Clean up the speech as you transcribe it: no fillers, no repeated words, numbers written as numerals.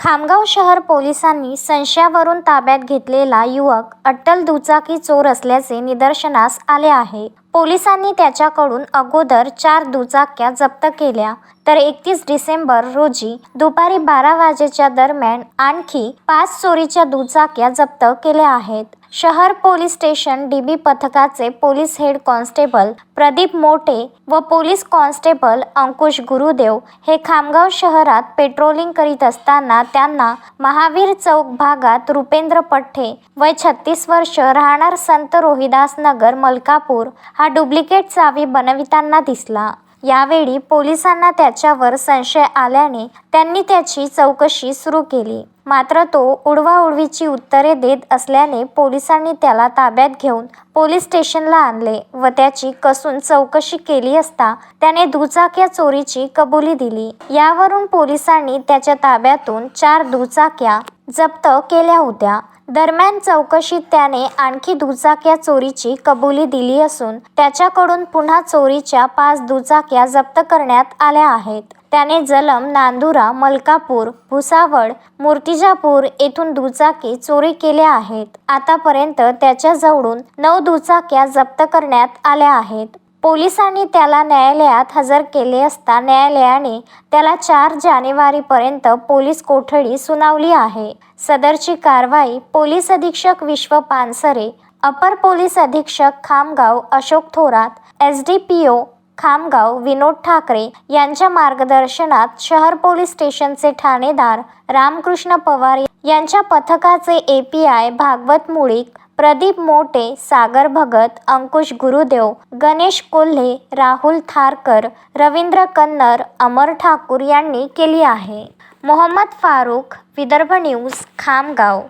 खामगाव शहर पोलिसांनी संशयावरून ताब्यात घेतलेला युवक अट्टल दुचाकी चोर असल्याचे निदर्शनास आले आहे. पोलिसांनी त्याच्याकडून अगोदर 4 दुचाक्या जप्त केल्या, तर 31 डिसेंबर रोजी दुपारी 12 वाजेच्या दरम्यान आणखी 5 चोरीच्या दुचाक्या जप्त केल्या आहेत. शहर पोलीस स्टेशन डीबी पथकाचे पोलीस हेड कॉन्स्टेबल प्रदीप मोटे व पोलीस कॉन्स्टेबल अंकुश गुरुदेव हे खामगाव शहरात पेट्रोलिंग करीत असताना त्यांना महावीर चौक भागात रुपेंद्र पठ्ठे वय 36 वर्ष राहणार संत रोहिदास नगर मलकापूर हा डुप्लिकेट चावी बनविताना दिसला. यावेळी पोलिसांना त्याच्यावर संशय आल्याने त्यांनी त्याची चौकशी सुरू केली. मात्र तो उडवाउडवीची उत्तरे देत असल्याने पोलिसांनी त्याला ताब्यात घेऊन पोलीस स्टेशनला आणले व त्याची कसून चौकशी केली असता त्याने दुचाक्या चोरीची कबुली दिली. यावरून पोलिसांनी त्याच्या ताब्यातून 4 दुचाक्या जप्त केल्या होत्या. दरम्यान चौकशीत त्याने आणखी दुचाक्या चोरीची कबुली दिली असून त्याच्याकडून पुन्हा चोरीच्या 5 दुचाक्या जप्त करण्यात आल्या आहेत. त्याने जलम, नांदुरा, मलकापूर, भुसावळ, मूर्तिजापूर येथून दुचाकी चोरी केल्या आहेत. आतापर्यंत त्याच्याजवळून 9 दुचाक्या जप्त करण्यात आल्या आहेत. पोलिसांनी त्याला न्यायालयात हजर केले असता न्यायालयाने त्याला 4 जानेवारीपर्यंत पोलीस कोठडी सुनावली आहे. सदरची कारवाई पोलीस अधीक्षक विश्व पानसरे, अपर पोलीस अधीक्षक खामगाव अशोक थोरात, SDPO खामगाव विनोद ठाकरे यांच्या मार्गदर्शनात शहर पोलीस स्टेशनचे ठाणेदार रामकृष्ण पवार यांच्या पथकाचे API भागवत मुळीक, प्रदीप मोटे, सागर भगत, अंकुश गुरुदेव, गणेश कोल्हे, राहुल थारकर, रवींद्र कन्नर, अमर ठाकूर यांनी केली आहे. मोहम्मद फारूक, विदर्भ न्यूज, खामगाव.